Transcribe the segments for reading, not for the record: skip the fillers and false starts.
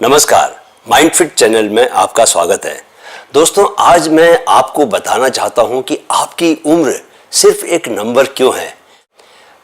नमस्कार, माइंडफिट चैनल में आपका स्वागत है। दोस्तों, आज मैं आपको बताना चाहता हूं कि आपकी उम्र सिर्फ एक नंबर क्यों है।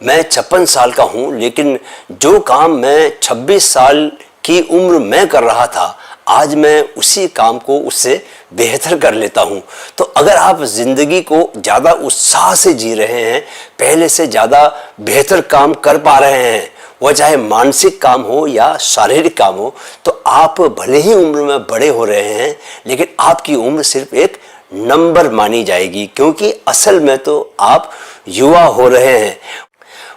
मैं 56 साल का हूं, लेकिन जो काम मैं 26 साल की उम्र में कर रहा था, आज मैं उसी काम को उससे बेहतर कर लेता हूं। तो अगर आप जिंदगी को ज़्यादा उत्साह से जी रहे हैं, पहले से ज़्यादा बेहतर काम कर पा रहे हैं, वह चाहे मानसिक काम हो या शारीरिक काम हो, तो आप भले ही उम्र में बड़े हो रहे हैं, लेकिन आपकी उम्र सिर्फ एक नंबर मानी जाएगी, क्योंकि असल में तो आप युवा हो रहे हैं।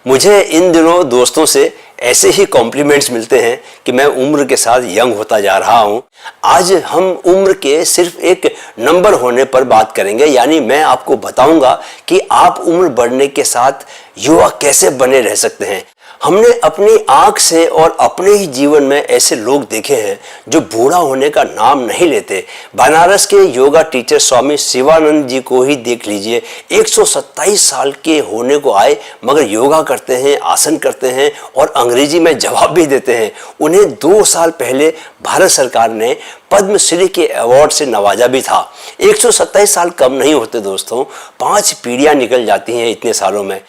मुझे इन दिनों दोस्तों से ऐसे ही कॉम्प्लीमेंट्स मिलते हैं कि मैं उम्र के साथ यंग होता जा रहा हूं। आज हम उम्र के सिर्फ एक नंबर होने पर बात करेंगे, यानी मैं आपको बताऊंगा कि आप उम्र बढ़ने के साथ युवा कैसे बने रह सकते हैं। हमने अपनी आंख से और अपने ही जीवन में ऐसे लोग देखे हैं जो बूढ़ा होने का नाम नहीं लेते। बनारस के योगा टीचर स्वामी शिवानंद जी को ही देख लीजिए, 127 साल के होने को आए, मगर योगा करते हैं, आसन करते हैं और अंग्रेजी में जवाब भी देते हैं। उन्हें 2 साल पहले भारत सरकार ने पद्मश्री के अवार्ड से नवाजा भी था। 127 साल कम नहीं होते दोस्तों, 5 पीढ़ियां निकल जाती हैं इतने सालों में।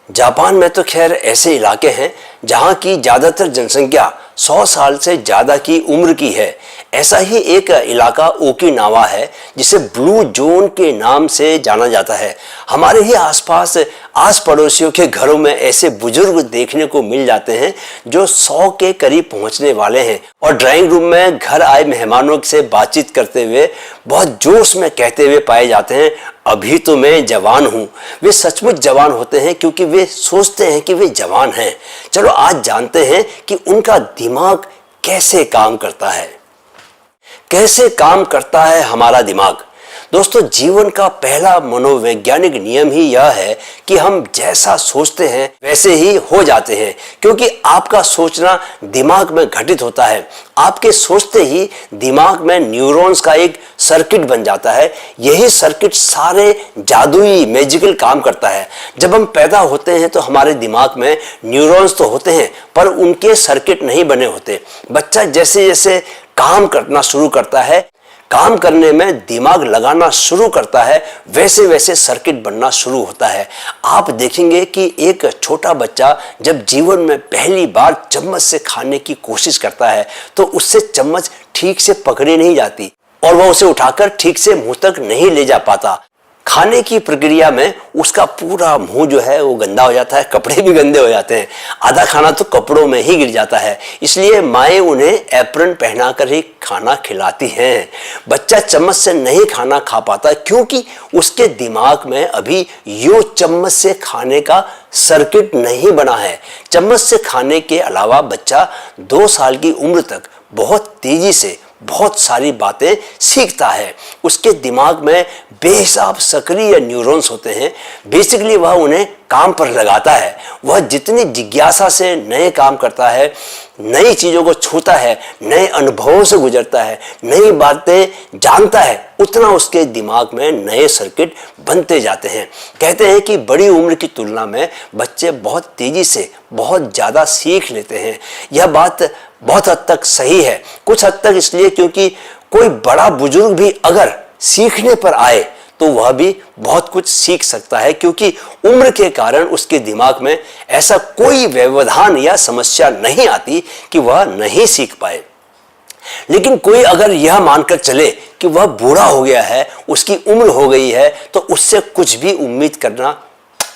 जापान में तो खैर ऐसे इलाके हैं जहां की ज़्यादातर जनसंख्या 100 साल से ज़्यादा की उम्र की है। ऐसा ही एक इलाका ओकिनावा है, जिसे ब्लू जोन के नाम से जाना जाता है। हमारे ही आसपास आस पड़ोसियों के घरों में ऐसे बुजुर्ग देखने को मिल जाते हैं जो 100 के करीब पहुंचने वाले हैं और ड्राइंग रूम में घर आए मेहमानों से बातचीत करते हुए बहुत जोश में कहते हुए पाए जाते हैं, अभी तो मैं जवान हूँ। वे सचमुच जवान होते हैं क्योंकि वे सोचते हैं कि वे जवान हैं। चलो आज जानते हैं कि उनका दिमाग कैसे काम करता है। कैसे काम करता है हमारा दिमाग। दोस्तों, जीवन का पहला मनोवैज्ञानिक नियम ही यह है कि हम जैसा सोचते हैं वैसे ही हो जाते हैं, क्योंकि आपका सोचना दिमाग में घटित होता है। आपके सोचते ही दिमाग में न्यूरॉन्स का एक सर्किट बन जाता है। यही सर्किट सारे जादुई मैजिकल काम करता है। जब हम पैदा होते हैं तो हमारे दिमाग में न्यूरॉन्स तो होते हैं, पर उनके सर्किट नहीं बने होते। बच्चा जैसे जैसे काम करना शुरू करता है, काम करने में दिमाग लगाना शुरू करता है, वैसे वैसे सर्किट बनना शुरू होता है। आप देखेंगे कि एक छोटा बच्चा जब जीवन में पहली बार चम्मच से खाने की कोशिश करता है तो उससे चम्मच ठीक से पकड़ी नहीं जाती और वह उसे उठाकर ठीक से मुंह तक नहीं ले जा पाता। खाने की प्रक्रिया में उसका पूरा मुंह जो है वो गंदा हो जाता है, कपड़े भी गंदे हो जाते हैं, आधा खाना तो कपड़ों में ही गिर जाता है। इसलिए माएँ उन्हें एप्रन पहनाकर ही खाना खिलाती हैं। बच्चा चम्मच से नहीं खाना खा पाता क्योंकि उसके दिमाग में अभी यूं चम्मच से खाने का सर्किट नहीं बना है। चम्मच से खाने के अलावा बच्चा 2 साल की उम्र तक बहुत तेजी से बहुत सारी बातें सीखता है। उसके दिमाग में बेहिसाब सक्रिय न्यूरॉन्स होते हैं। बेसिकली वह उन्हें काम पर लगाता है। वह जितनी जिज्ञासा से नए काम करता है, नई चीज़ों को छूता है, नए अनुभवों से गुजरता है, नई बातें जानता है, उतना उसके दिमाग में नए सर्किट बनते जाते हैं। कहते हैं कि बड़ी उम्र की तुलना में बच्चे बहुत तेज़ी से बहुत ज़्यादा सीख लेते हैं। यह बात बहुत हद तक सही है, कुछ हद तक इसलिए क्योंकि कोई बड़ा बुजुर्ग भी अगर सीखने पर आए तो वह भी बहुत कुछ सीख सकता है, क्योंकि उम्र के कारण उसके दिमाग में ऐसा कोई व्यवधान या समस्या नहीं आती कि वह नहीं सीख पाए। लेकिन कोई अगर यह मानकर चले कि वह बूढ़ा हो गया है, उसकी उम्र हो गई है, तो उससे कुछ भी उम्मीद करना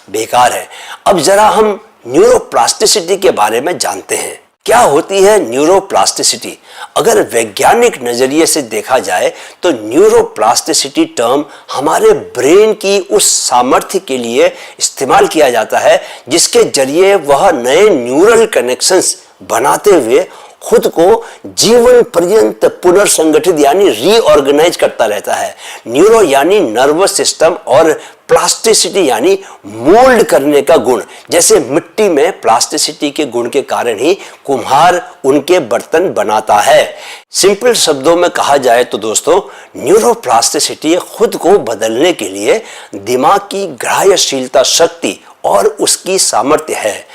बेकार है। अब जरा हम न्यूरोप्लास्टिसिटी के बारे में जानते हैं। क्या होती है न्यूरोप्लास्टिसिटी? अगर वैज्ञानिक नजरिए से देखा जाए तो न्यूरोप्लास्टिसिटी टर्म हमारे ब्रेन की उस सामर्थ्य के लिए इस्तेमाल किया जाता है जिसके जरिए वह नए न्यूरल कनेक्शंस बनाते हुए खुद को जीवन पर्यंत पुनर्संगठित यानी रीऑर्गेनाइज करता रहता है। न्यूरो यानी नर्वस सिस्टम और प्लास्टिसिटी यानी मोल्ड करने का गुण। जैसे मिट्टी में प्लास्टिसिटी के गुण के कारण ही कुम्हार उनके बर्तन बनाता है। सिंपल शब्दों में कहा जाए तो दोस्तों, न्यूरोप्लास्टिसिटी खुद को बदलने के लिए दिमाग की ग्राह्यशीलता शक्ति और उसकी सामर्थ्य है।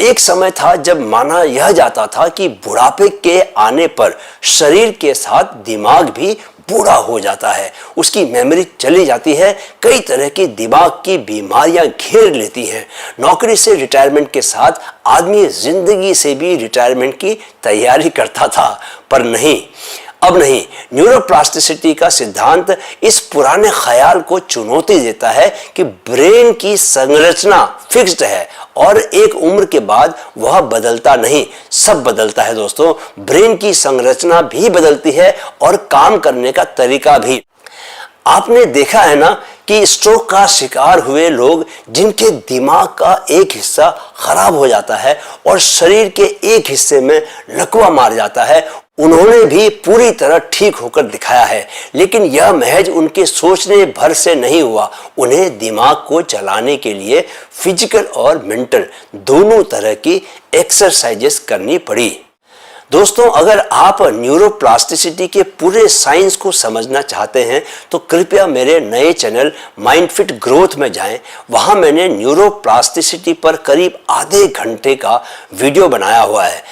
एक समय था जब माना यह जाता था कि बुढ़ापे के आने पर शरीर के साथ दिमाग भी बूढ़ा हो जाता है, उसकी मेमोरी चली जाती है, कई तरह की दिमाग की बीमारियां घेर लेती हैं। नौकरी से रिटायरमेंट के साथ आदमी जिंदगी से भी रिटायरमेंट की तैयारी करता था, पर नहीं, अब नहीं। न्यूरोप्लास्टिसिटी का सिद्धांत इस पुराने ख्याल को चुनौती देता है कि ब्रेन की संरचना फिक्स्ड है और एक उम्र के बाद वह बदलता नहीं, सब बदलता है दोस्तों। ब्रेन की संरचना भी बदलती है और काम करने का तरीका भी। आपने देखा है ना कि स्ट्रोक का शिकार हुए लोग जिनके दिमाग का एक हिस्सा खराब हो जाता है और शरीर के एक हिस्से में लकवा मार जाता है, उन्होंने भी पूरी तरह ठीक होकर दिखाया है। लेकिन यह महज उनके सोचने भर से नहीं हुआ, उन्हें दिमाग को चलाने के लिए फिजिकल और मेंटल दोनों तरह की एक्सरसाइजेस करनी पड़ी। दोस्तों, अगर आप न्यूरोप्लास्टिसिटी के पूरे साइंस को समझना चाहते हैं तो कृपया मेरे नए चैनल माइंडफिट ग्रोथ में जाएं। वहां मैंने न्यूरोप्लास्टिसिटी पर करीब आधे घंटे का वीडियो बनाया हुआ है।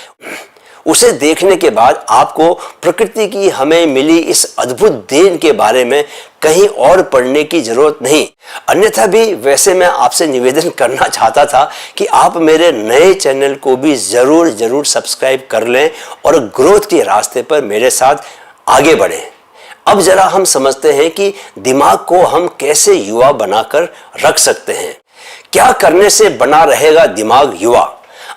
उसे देखने के बाद आपको प्रकृति की हमें मिली इस अद्भुत देन के बारे में कहीं और पढ़ने की जरूरत नहीं। अन्यथा भी वैसे मैं आपसे निवेदन करना चाहता था कि आप मेरे नए चैनल को भी जरूर सब्सक्राइब कर लें और ग्रोथ के रास्ते पर मेरे साथ आगे बढ़ें। अब जरा हम समझते हैं कि दिमाग को हम कैसे युवा बनाकर रख सकते हैं। क्या करने से बना रहेगा दिमाग युवा?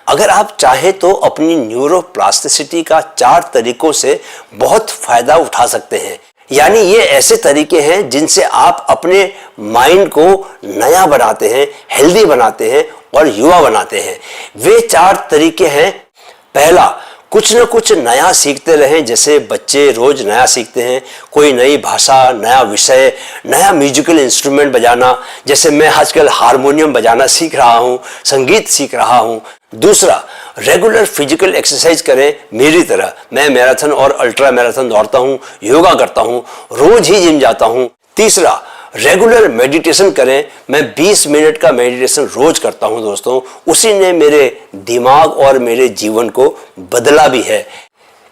अगर आप चाहें तो अपनी न्यूरोप्लास्टिसिटी का 4 तरीकों से बहुत फायदा उठा सकते हैं। यानी ये ऐसे तरीके हैं जिनसे आप अपने माइंड को नया बनाते हैं, हेल्दी बनाते हैं और युवा बनाते हैं। वे 4 तरीके हैं। पहला, कुछ न कुछ नया सीखते रहें। जैसे बच्चे रोज नया सीखते हैं, कोई नई भाषा, नया विषय, नया म्यूजिकल इंस्ट्रूमेंट बजाना। जैसे मैं आजकल हारमोनियम बजाना सीख रहा हूँ, संगीत सीख रहा हूँ। दूसरा, रेगुलर फिजिकल एक्सरसाइज करें मेरी तरह। मैं मैराथन और अल्ट्रा मैराथन दौड़ता हूँ, योगा करता हूँ, रोज ही जिम जाता हूँ। तीसरा, रेगुलर मेडिटेशन करें। मैं 20 मिनट का मेडिटेशन रोज करता हूं दोस्तों। उसी ने मेरे दिमाग और मेरे जीवन को बदला भी है।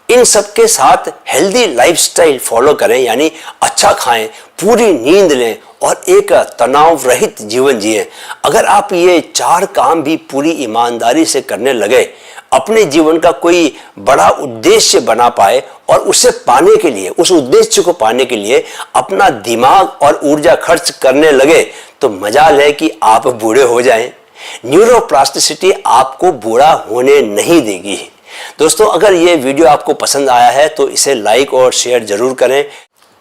इन सब के साथ हेल्दी लाइफस्टाइल फॉलो करें, यानी अच्छा खाएं, पूरी नींद लें और एक तनाव रहित जीवन जिएं। अगर आप ये 4 काम भी पूरी ईमानदारी से करने लगे, अपने जीवन का कोई बड़ा उद्देश्य बना पाए और उसे पाने के लिए, उस उद्देश्य को पाने के लिए अपना दिमाग और ऊर्जा खर्च करने लगे, तो मजाल है कि आप बूढ़े हो जाएं। न्यूरोप्लास्टिसिटी आपको बूढ़ा होने नहीं देगी। दोस्तों, अगर ये वीडियो आपको पसंद आया है तो इसे लाइक और शेयर जरूर करें।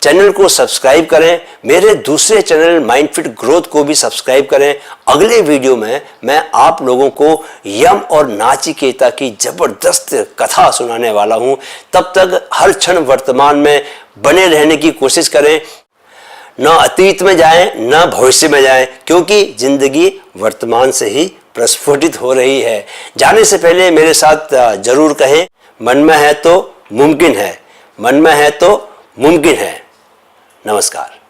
चैनल को सब्सक्राइब करें। मेरे दूसरे चैनल माइंडफिट ग्रोथ को भी सब्सक्राइब करें। अगले वीडियो में मैं आप लोगों को यम और नाचिकेता की जबरदस्त कथा सुनाने वाला हूं। तब तक हर क्षण वर्तमान में बने रहने की कोशिश करें। न अतीत में जाएं, न भविष्य में जाएं, क्योंकि जिंदगी वर्तमान से ही प्रस्फुटित हो रही है। जाने से पहले मेरे साथ जरूर कहें, मन में है तो मुमकिन है, मन में है तो मुमकिन है। नमस्कार।